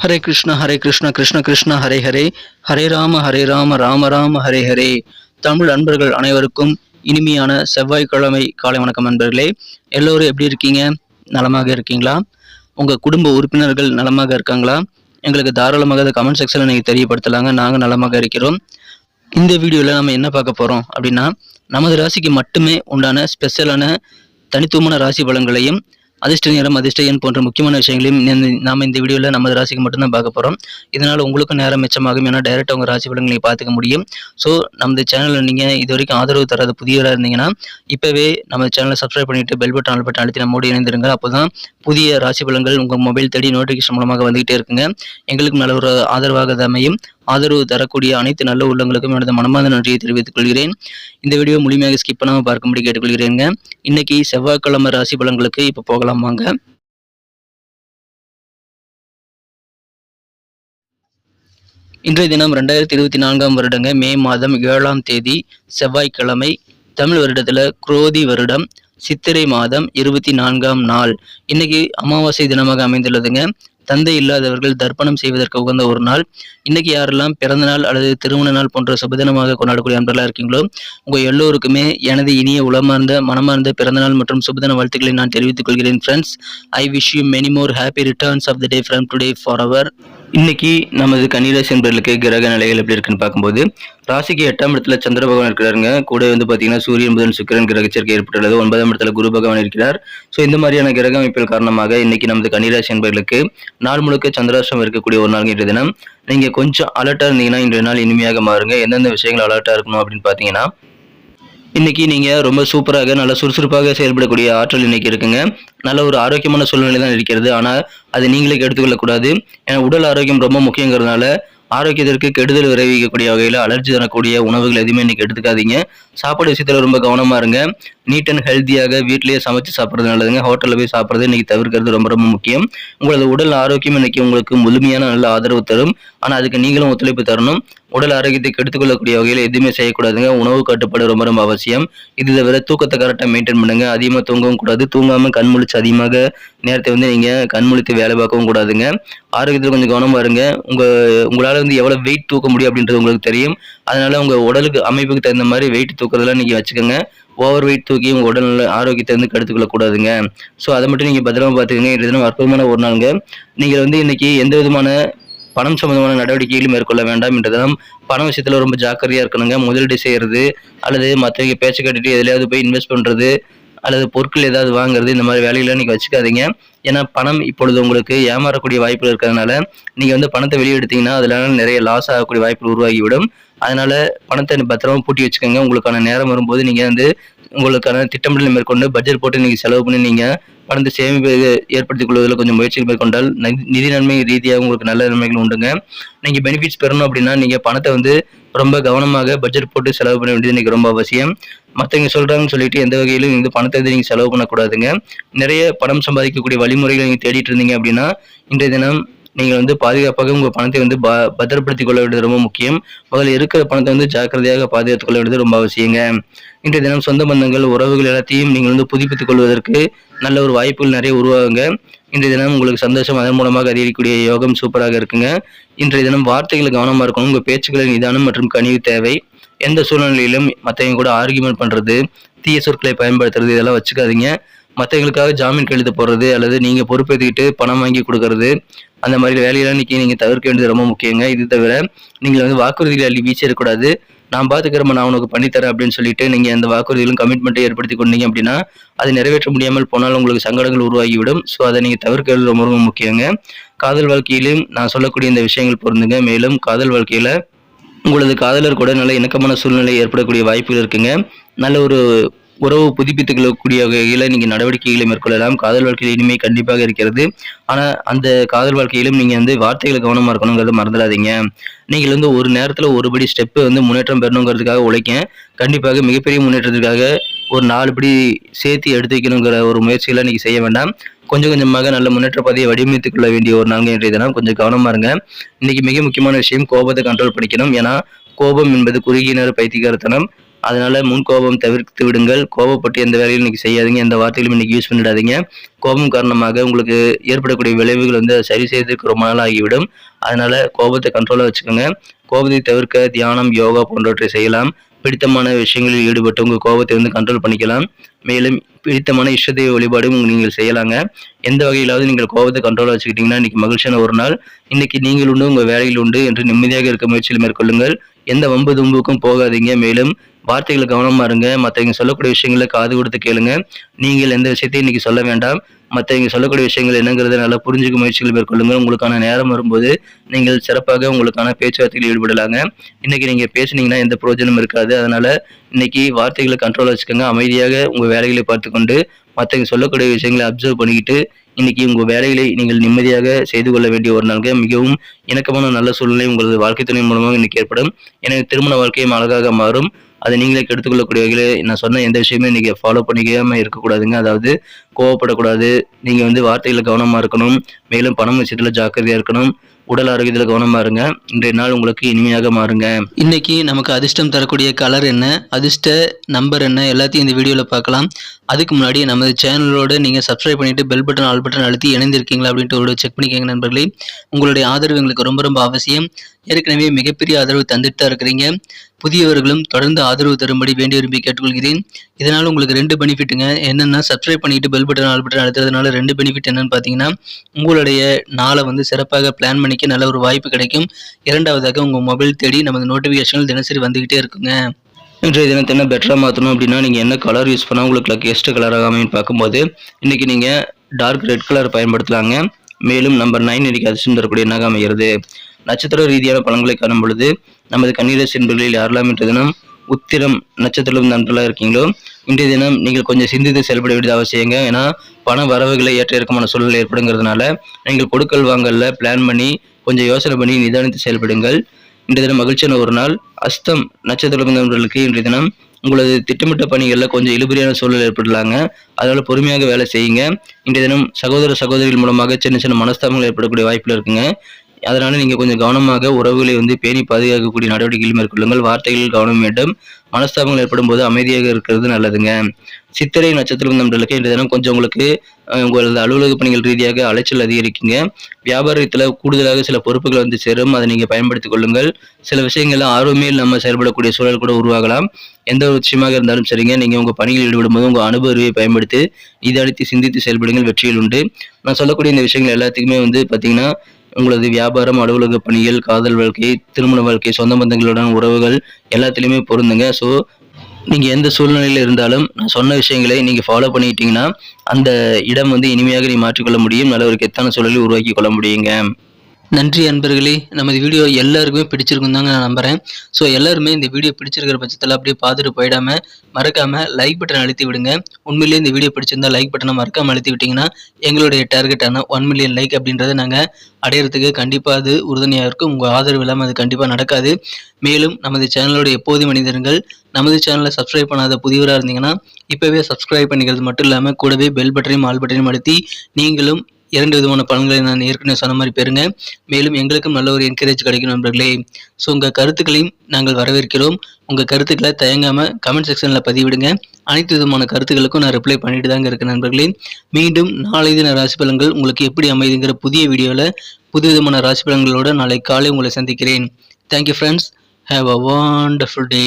ஹரே கிருஷ்ண கிருஷ்ண கிருஷ்ண ஹரே ஹரே, ஹரே ராம ராம ராம ஹரே ஹரே. தமிழ் அன்பர்கள் அனைவருக்கும் இனிமையான செவ்வாய்க்கிழமை காலை வணக்கம் நண்பர்களே. எல்லோரும் எப்படி இருக்கீங்க? நலமாக இருக்கீங்களா? உங்கள் குடும்ப உறுப்பினர்கள் நலமாக இருக்காங்களா? எங்களுக்கு தாராளமாக கமெண்ட் செக்ஷனில் நீங்கள் தெரியப்படுத்தலாங்க. நாங்கள் நலமாக இருக்கிறோம். இந்த வீடியோவில் நம்ம என்ன பார்க்க போகிறோம் அப்படின்னா, நமது ராசிக்கு மட்டுமே உண்டான ஸ்பெஷலான தனித்துவமான ராசி பலன்களையும் அதிர்ஷ்ட நேரம் அதிர்ஷ்ட எண் போன்ற முக்கியமான விஷயங்களையும் நாம் இந்த வீடியோவில் நமது ராசிக்கு மட்டும்தான் பார்க்க போகிறோம். இதனால் உங்களுக்கும் நேரம் மிச்சமாகும். ஏன்னா டைரெக்டாக உங்கள் ராசி பலன்களை பார்த்துக்க முடியும். ஸோ நமது சேனலில் நீங்கள் இது வரைக்கும் ஆதரவு தராத புதியவராக இருந்தீங்கன்னா இப்போவே நம்ம சேனலை சப்ஸ்கிரைப் பண்ணிவிட்டு பெல் பட்டன் ஆல் பட்டன் அழுத்தி நம்மோடு இணைந்திருங்க. அப்போ தான் புதிய ராசி பலன்கள் உங்கள் மொபைல் தேடி நோட்டிஃபிகேஷன் மூலமாக வந்துகிட்டே இருக்குங்க. எங்களுக்கும் நல்ல ஒரு ஆதரவாக அமையும். ஆதரவு தரக்கூடிய அனைத்து நல்ல உள்ளங்களுக்கும் எனது மனமார்ந்த நன்றியை தெரிவித்துக் கொள்கிறேன். இந்த வீடியோ முழுமையாக ஸ்கிப் பண்ணாமல் பார்க்கும்படி கேட்டுக்கொள்கிறேங்க. இன்னைக்கு செவ்வாய்க்கிழமை ராசி பலன்களுக்கு இப்போ போகலாம் வாங்க. இன்றைய தினம் 2024 வருடங்க மே மாதம் 7ஆம் தேதி செவ்வாய்க்கிழமை. தமிழ் வருடத்தில் குரோதி வருடம் சித்திரை மாதம் 24ஆம் நாள். இன்னைக்கு அமாவாசை தினமாக அமைந்துள்ளதுங்க. தந்தை இல்லாதவர்கள் தர்ப்பணம் செய்வதற்கு உகந்த ஒரு நாள். இன்னைக்கு யாரெல்லாம் பிறந்த நாள் அல்லது திருமண நாள் போன்ற சுபதினமாக கொண்டாடக்கூடிய நண்பர்களாக இருக்கீங்களோ உங்கள் எல்லோருக்குமே எனது இனிய உளமார்ந்த மனமார்ந்த பிறந்தநாள் மற்றும் சுபதின வாழ்த்துக்களை நான் தெரிவித்துக் கொள்கிறேன். Friends, I wish you many more happy returns of the day from today for our. இன்னைக்கு நமது கன்னிராசி என்பவர்களுக்கு கிரக நிலைகள் எப்படி இருக்குன்னு பார்க்கும்போது, ராசிக்கு 8ஆம் இடத்துல சந்திர பகவான் இருக்கிறாருங்க. கூட பார்த்தீங்கன்னா சூரியன் புதன் சுக்கிரன் கிரக சேர்க்கை ஏற்பட்டுள்ளது. 9ஆம் இடத்துல குரு பகவான் இருக்கிறார். ஸோ இந்த மாதிரியான கிரக அமைப்பில் காரணமாக இன்னைக்கு நமது கன்னிராசி என்பவர்களுக்கு நாள் முழுக்க சந்திராஷ்டிரம் இருக்கக்கூடிய ஒரு நாள் இன்றைய தினம். நீங்க கொஞ்சம் அலர்ட்டா இருந்தீங்கன்னா இன்றைய நாள் இனிமையாக மாறுங்க. எந்தெந்த விஷயங்கள் அலர்ட்டா இருக்கணும் அப்படின்னு பார்த்தீங்கன்னா, இன்னைக்கு நீங்க ரொம்ப சூப்பராக நல்ல சுறுசுறுப்பாக செயல்படக்கூடிய ஆற்றல் இன்னைக்கு இருக்குங்க. நல்ல ஒரு ஆரோக்கியமான சூழ்நிலை தான் இருக்கிறது. ஆனால் அது நீங்களே எடுத்துக்கொள்ளக்கூடாது. ஏன்னா உடல் ஆரோக்கியம் ரொம்ப முக்கியங்கிறதுனால ஆரோக்கியத்திற்கு கெடுதல் விளைவிக்கக்கூடிய வகையில் அலர்ஜி தரக்கூடிய உணவுகள் எதுவுமே இன்னைக்கு எடுத்துக்காதீங்க. சாப்பாடு விஷயத்துல ரொம்ப கவனமா இருங்க. நீட் அண்ட் ஹெல்த்தியாக வீட்டிலேயே சமைச்சு சாப்பிட்றது நல்லதுங்க. ஹோட்டலில் போய் சாப்பிட்றது இன்னைக்கு தவிர்க்கிறது ரொம்ப ரொம்ப முக்கியம். உங்களது உடல் ஆரோக்கியம் இன்னைக்கு உங்களுக்கு முழுமையான நல்ல ஆதரவு தரும். ஆனால் அதுக்கு நீங்களும் ஒத்துழைப்பு தரணும். உடல் ஆரோக்கியத்தை கெடுத்துக்கொள்ளக்கூடிய வகையில் எதுவுமே செய்யக்கூடாதுங்க. உணவு கட்டுப்பாடு ரொம்ப ரொம்ப அவசியம். இது தவிர தூக்கத்தை கரெக்டாக மெயின்டைன் பண்ணுங்க. அதிகமாக தூங்கவும் கூடாது. தூங்காமல் கண் முழிச்சு அதிகமாக நேரத்தை நீங்க கண் முழித்து வேலை பார்க்கவும் கூடாதுங்க. ஆரோக்கியத்தில் கொஞ்சம் கவனமா இருங்க. உங்களால் எவ்வளவு வெயிட் தூக்க முடியும் அப்படின்றது உங்களுக்கு தெரியும். அதனால உங்க உடலுக்கு அமைப்புக்கு தகுந்த மாதிரி வெயிட் தூக்குறதெல்லாம் நீங்க வச்சுக்கோங்க. ஓவர் வெயிட் தூக்கி உங்க உடல் ஆரோக்கியத்தை கெடுத்துக்கொள்ள கூடாதுங்க. ஸோ அதை மட்டும் நீங்க பத்திரமா பார்த்துக்கங்க. இது தினம் அற்புதமான ஒரு நாளுங்க. நீங்கள் இன்னைக்கு எந்த விதமான பணம் சம்பந்தமான நடவடிக்கைகளும் மேற்கொள்ள வேண்டாம். என்றதும் பண விஷயத்துல ரொம்ப ஜாக்கிரதையா இருக்கணுங்க. முதலீடு செய்யறது அல்லது மற்றவங்க பேச்சு கேட்டுட்டு எதுலையாவது போய் இன்வெஸ்ட் பண்றது அல்லது பொருட்கள் ஏதாவது வாங்குறது, இந்த மாதிரி வேலைகளை நீங்க வச்சுக்காதீங்க. ஏன்னா பணம் இப்பொழுது உங்களுக்கு ஏமாறக்கூடிய வாய்ப்புகள் இருக்கிறதுனால நீங்க பணத்தை வெளியே எடுத்தீங்கன்னா அதுல நிறைய லாஸ் ஆகக்கூடிய வாய்ப்புகள் உருவாகிவிடும். அதனால பணத்தை பத்திரமா பூட்டி வச்சுக்கோங்க. உங்களுக்கான நேரம் வரும்போது நீங்க உங்களுக்கான திட்டமிடல் மேற்கொண்டு பட்ஜெட் போட்டு நீங்க செலவு பண்ணி நீங்க பணத்தை சேமிப்பு ஏற்படுத்திக் கொள்வதில் கொஞ்சம் முயற்சிகள் மேற்கொண்டால் நிதி நன்மை ரீதியாக உங்களுக்கு நல்ல நன்மைகள் உண்டுங்க. நீங்க பெனிஃபிட்ஸ் பெறணும் அப்படின்னா நீங்க பணத்தை ரொம்ப கவனமாக பட்ஜெட் போட்டு செலவு பண்ண வேண்டியது இன்னைக்கு ரொம்ப அவசியம். மற்றவங்க சொல்றாங்கன்னு சொல்லிட்டு எந்த வகையிலும் பணத்தை நீங்க செலவு பண்ணக்கூடாதுங்க. நிறைய பணம் சம்பாதிக்கக்கூடிய வழிமுறைகளை நீங்க தேடிட்டு இருந்தீங்க அப்படின்னா இன்றைய தினம் நீங்கள் பாதுகாப்பாக உங்கள் பணத்தை பத்திரப்படுத்திக் கொள்ள வேண்டியது ரொம்ப முக்கியம். முதல்ல இருக்கிற பணத்தை ஜாக்கிரதையாக பாதுகாத்துக் கொள்ள வேண்டியது ரொம்ப அவசியங்க. இன்றைய தினம் சொந்த பந்தங்கள் உறவுகள் எல்லாத்தையும் நீங்கள் புதுப்பித்துக் கொள்வதற்கு நல்ல ஒரு வாய்ப்புகள் நிறைய உருவாகுங்க. இன்றைய தினம் உங்களுக்கு சந்தோஷம் அதன் மூலமாக அதிகரிக்கக்கூடிய யோகம் சூப்பராக இருக்குங்க. இன்றைய தினம் வார்த்தைகள் கவனமா இருக்கணும். உங்கள் பேச்சுக்களின் நிதானம் மற்றும் கனிவு தேவை. எந்த சூழ்நிலையிலும் மற்றவங்க கூட ஆர்கியூமெண்ட் பண்றது, தீய சொற்களை பயன்படுத்துறது இதெல்லாம் வச்சுக்காதீங்க. மற்றவங்களுக்காக ஜாமீன் கழுத்து போடுறது அல்லது நீங்க பொறுப்பேற்றுக்கிட்டு பணம் வாங்கி கொடுக்கறது, அந்த மாதிரி வேலையெல்லாம் நீங்க தவிர்க்க வேண்டியது ரொம்ப முக்கியங்க. இது தவிர நீங்கள் வாக்குறுதிகளை அள்ளி வீசிடக்கூடாது. நான் பார்த்துக்கிறேன், நான் உனக்கு பண்ணித்தரேன் அப்படின்னு சொல்லிட்டு நீங்க அந்த வாக்குறுதிகளும் கமிட்மெண்ட்டை ஏற்படுத்தி கொண்டீங்க அப்படின்னா அதை நிறைவேற்ற முடியாமல் போனால் உங்களுக்கு சங்கடங்கள் உருவாகிவிடும். ஸோ அதை நீங்க தவிர்க்கிறது ரொம்ப ரொம்ப முக்கியங்க. காதல் வாழ்க்கையிலும் நான் சொல்லக்கூடிய இந்த விஷயங்கள் பொருந்துங்க. மேலும் காதல் வாழ்க்கையில உங்களது காதலர் கூட நல்ல இணக்கமான சூழ்நிலை ஏற்படக்கூடிய வாய்ப்புகள் இருக்குங்க. நல்ல ஒரு உறவு புதுப்பித்துக் கொள்ளக்கூடிய வகையில் நீங்க நடவடிக்கைகளை மேற்கொள்ளலாம். காதல் வாழ்க்கையில் இனிமை கண்டிப்பாக இருக்கிறது. ஆனா அந்த காதல் வாழ்க்கையிலும் நீங்க வார்த்தைகளை கவனமா இருக்கணுங்கிறத மறந்துடாதீங்க. நீங்கள் ஒரு நேரத்துல ஒருபடி ஸ்டெப் முன்னேற்றம் பெறணுங்கிறதுக்காக உழைக்க, கண்டிப்பாக மிகப்பெரிய முன்னேற்றத்துக்காக ஒரு 4 படி சேர்த்து எடுத்து வைக்கணுங்கிற ஒரு முயற்சிகளை நீங்க செய்ய வேண்டாம். கொஞ்சம் கொஞ்சமாக நல்ல முன்னேற்ற பாதையை வடிவமைத்துக் கொள்ள வேண்டிய ஒரு நாள் இன்றைய தினம். கொஞ்சம் கவனமா இருங்க. இன்னைக்கு மிக முக்கியமான விஷயம் கோபத்தை கண்ட்ரோல் பண்ணிக்கணும். ஏன்னா கோபம் என்பது குறுகிய நேர பைத்தியக்காரத்தனம். அதனால முன் கோபம் தவிர்த்து விடுங்கள். கோபப்பட்டு எந்த வேலையும் இன்னைக்கு செய்யாதீங்க. எந்த வார்த்தைகளும் இன்னைக்கு யூஸ் பண்ணிடாதீங்க. கோபம் காரணமாக உங்களுக்கு ஏற்படக்கூடிய விளைவுகள் வந்து அதை சரி செய்யறதுக்கு ரொம்ப நாள் ஆகிவிடும். அதனால கோபத்தை கண்ட்ரோலாக வச்சுக்கோங்க. கோபத்தை தவிர்க்க தியானம், யோகா போன்றவற்றை செய்யலாம். பிடித்தமான விஷயங்களில் ஈடுபட்டு உங்கள் கோபத்தை வந்து கண்ட்ரோல் பண்ணிக்கலாம். மேலும் பிடித்தமான இஷ்டதெய்வ வழிபாடும் நீங்கள் செய்யலாங்க. எந்த வகையிலாவது நீங்கள் கோபத்தை கண்ட்ரோலாக வச்சுக்கிட்டீங்கன்னா இன்னைக்கு மகிழ்ச்சியான ஒரு நாள். இன்னைக்கு நீங்கள் உண்டு, உங்கள் வேலையில் உண்டு என்று நிம்மதியாக இருக்க முயற்சியில் மேற்கொள்ளுங்கள். எந்த வம்பு தும்புக்கும் போகாதீங்க. மேலும் வார்த்தைகளை கவனமா இருங்க. மற்றவங்க சொல்லக்கூடிய விஷயங்களை காது கொடுத்து கேளுங்க. நீங்கள் எந்த விஷயத்தையும் இன்னைக்கு சொல்ல வேண்டாம். மற்றவங்க சொல்லக்கூடிய விஷயங்கள் என்னங்கிறத நல்லா புரிஞ்சுக்க முயற்சிகள் மேற்கொள்ளுங்கள். உங்களுக்கான நேரம் வரும்போது நீங்கள் சிறப்பாக உங்களுக்கான பேச்சுவார்த்தையில் ஈடுபடலாங்க. இன்னைக்கு நீங்க பேசுனீங்கன்னா எந்த பிரயோஜனமும் இருக்காது. அதனால இன்னைக்கு வார்த்தைகளை கண்ட்ரோல் வச்சுக்கோங்க. அமைதியாக உங்க வேலைகளை பார்த்துக்கொண்டு மற்றவங்க சொல்லக்கூடிய விஷயங்களை அப்சர்வ் பண்ணிக்கிட்டு இன்னைக்கு உங்க வேலைகளை நீங்கள் நிம்மதியாக செய்து கொள்ள வேண்டிய ஒரு நாளுங்க. மிகவும் இணக்கமான நல்ல சூழ்நிலை உங்களது வாழ்க்கை துணை மூலமாக இன்னைக்கு ஏற்படும். எனவே திருமண வாழ்க்கையும் அழகாக மாறும். அதை நீங்களே கெடுத்துக்கொள்ளக்கூடிய வகையில் நான் சொன்ன எந்த விஷயமே நீங்கள் ஃபாலோ பண்ணிக்காமல் இருக்கக்கூடாதுங்க. அதாவது கோவப்படக்கூடாது. நீங்கள் வந்து வார்த்தைகளில் கவனமாக இருக்கணும். மேலும் பணம் விஷயத்தில் ஜாக்கிரதையாக இருக்கணும். உடல் ஆரோக்கியத்தில் கவனமா இருங்க. இன்றைய நாள் உங்களுக்கு இனிமையாக மாறுங்க. இன்னைக்கு நமக்கு அதிர்ஷ்டம் தரக்கூடிய கலர் என்ன, அதிர்ஷ்ட நம்பர் என்ன, எல்லாத்தையும் இந்த வீடியோவில் பார்க்கலாம். அதுக்கு முன்னாடி நமது சேனலோட நீங்கள் சப்ஸ்கிரைப் பண்ணிட்டு பெல் பட்டன் ஆல் பட்டன் அழுத்தி இணைந்திருக்கீங்களா அப்படின்ட்டு ஒரு செக் பண்ணிக்கோங்க நண்பர்களே. உங்களுடைய ஆதரவு எங்களுக்கு ரொம்ப ரொம்ப அவசியம். ஏற்கனவே மிகப்பெரிய ஆதரவு தந்துட்டு தான் இருக்கிறீங்க. புதியவர்களும் தொடர்ந்து ஆதரவு தரும்படி வேண்டி விரும்பி கேட்டுக்கொள்கிறேன். இதனால் உங்களுக்கு 2 பெனிஃபிட்டுங்க. என்னென்னா சப்ஸ்கிரைப் பண்ணிட்டு பெல் பட்டன் ஆல் பட்டன் அழுத்துறதுனால 2 பெனிஃபிட் என்னன்னு பார்த்தீங்கன்னா, உங்களுடைய நாளை வந்து சிறப்பாக பிளான் பண்ணிக்க நல்ல ஒரு வாய்ப்பு கிடைக்கும். இரண்டாவதாக உங்கள் மொபைல் தேடி நமது நோட்டிஃபிகேஷன்கள் தினசரி வந்துகிட்டே இருக்குங்க. இன்றைய தினத்தை என்ன பெட்டராக மாற்றணும் அப்படின்னா, நீங்கள் என்ன கலர் யூஸ் பண்ணால் உங்களுக்கு லக்கியஸ்ட் கலராக அமைன்னு பார்க்கும்போது இன்றைக்கி நீங்கள் டார்க் ரெட் கலர் பயன்படுத்தலாங்க. மேலும் நம்பர் 9 இன்னைக்கு அதிர்ஷ்டம் தரக்கூடிய எண்ணாக அமைகிறது. நட்சத்திர ரீதியான பலன்களை காணும் பொழுது நமது கன்னிராசி என்பர்களில் யாரெல்லாம் இன்றைய தினம் உத்திரம் நட்சத்திரம் நண்பர்களாக இருக்கீங்களோ இன்றைய தினம் நீங்கள் கொஞ்சம் சிந்தித்து செயல்பட வேண்டியது அவசியங்க. ஏன்னா பண வரவுகளை ஏற்ற இறக்கமான சூழல் ஏற்படுங்கிறதுனால நீங்கள் கொடுக்கல் வாங்கல பிளான் பண்ணி கொஞ்சம் யோசனை பண்ணி நிதானித்து செயல்படுங்கள். இன்றைய தினம் மகிழ்ச்சியான ஒரு நாள். அஸ்தம் நட்சத்திரம் நண்பர்களுக்கு இன்றைய தினம் உங்களது திட்டமிட்ட பணிகளில் கொஞ்சம் இழுபறியான சூழல் ஏற்படலாங்க. அதனால பொறுமையாக வேலை செய்யுங்க. இன்றைய தினம் சகோதர சகோதரிகள் மூலமாக சின்ன சின்ன மனஸ்தாபங்கள் ஏற்படக்கூடிய வாய்ப்புகள் இருக்குங்க. அதனால நீங்க கொஞ்சம் கவனமாக உறவுகளை வந்து பேணி பாதுகாக்கக்கூடிய நடவடிக்கைகள் மேற்கொள்ளுங்கள். வார்த்தைகளில் கவனம் வேண்டும். மனஸ்தாபங்கள் ஏற்படும் போது அமைதியாக இருக்கிறது நல்லதுங்க. சித்திரை நட்சத்திரம் நண்பர்களுக்கு இன்றைய தினம் கொஞ்சம் உங்களுக்கு உங்களது அலுவலக பணிகள் ரீதியாக அலைச்சல் அதிகரிக்குங்க. வியாபாரத்தில் கூடுதலாக சில பொறுப்புகள் வந்து சேரும். அதை நீங்கள் பயன்படுத்திக் கொள்ளுங்கள். சில விஷயங்கள்லாம் ஆர்வமே இல்லாமல் செயல்படக்கூடிய சூழல் கூட உருவாகலாம். எந்த ஒரு விஷயமாக இருந்தாலும் சரிங்க, நீங்கள் உங்கள் பணியில் ஈடுபடும் போது உங்கள் அனுபவ அறிவை பயன்படுத்தி நிதானித்து சிந்தித்து செயல்படுங்கள். வெற்றியில் உண்டு. நான் சொல்லக்கூடிய இந்த விஷயங்கள் எல்லாத்துக்குமே வந்து பார்த்தீங்கன்னா உங்களது வியாபாரம், அலுவலக பணிகள், காதல் வாழ்க்கை, திருமண வாழ்க்கை, சொந்த பந்தங்களுடன் உறவுகள் எல்லாத்துலேயுமே பொருந்துங்க. ஸோ நீங்கள் எந்த சூழ்நிலையில் இருந்தாலும் நான் சொன்ன விஷயங்களை நீங்கள் ஃபாலோ பண்ணிக்கிட்டீங்கன்னா அந்த இடம் வந்து இனிமையாக நீ மாற்றிக்கொள்ள முடியும். நல்ல ஒரு கெத்தான சூழலை உருவாக்கி கொள்ள முடியுங்க. நன்றி அன்பர்களே. நமது வீடியோ எல்லாருக்குமே பிடிச்சிருக்கும் தாங்க நான் நம்புகிறேன். ஸோ எல்லாருமே இந்த வீடியோ பிடிச்சிருக்கிற பட்சத்தில் அப்படியே பார்த்துட்டு போயிடாமல் மறக்காமல் லைக் பட்டன் அழுத்தி விடுங்க. உண்மையிலேயே இந்த வீடியோ பிடிச்சிருந்தா லைக் பட்டனை மறக்காமல் அழுத்தி விட்டிங்கன்னா எங்களுடைய டார்கெட்டான 1 மில்லியன் லைக் அப்படின்றத நாங்கள் அடையிறதுக்கு கண்டிப்பாக அது உறுதுணையாக இருக்கும். உங்கள் ஆதரவு இல்லாமல் அது கண்டிப்பாக நடக்காது. மேலும் நமது சேனலோட எப்போதும் மனிதர்கள் நமது சேனலை சப்ஸ்கிரைப் பண்ணாத புதியவராக இருந்தீங்கன்னா இப்போவே சப்ஸ்கிரைப் பண்ணிக்கிறது மட்டும் இல்லாமல் கூடவே பெல் பட்டனையும் ஆல் பட்டனையும் அழுத்தி நீங்களும் 2 விதமான பலன்களை நான் ஏற்கனவே சொன்ன மாதிரி பெறுங்க. மேலும் எங்களுக்கும் நல்ல ஒரு என்கரேஜ் கிடைக்கும் நண்பர்களே. ஸோ உங்கள் கருத்துக்களையும் நாங்கள் வரவேற்கிறோம். உங்கள் கருத்துக்களை தயங்காமல் கமெண்ட் செக்ஷனில் பதிவிடுங்க. அனைத்து விதமான கருத்துக்களுக்கும் நான் ரிப்ளை பண்ணிட்டு தாங்க இருக்கேன் நண்பர்களே. மீண்டும் நாளை தின ராசி பலன்கள் உங்களுக்கு எப்படி அமைதுங்கிற புதிய வீடியோவில் புது விதமான ராசி பலன்களோடு நாளை காலை உங்களை சந்திக்கிறேன். Thank you friends. Have a wonderful day.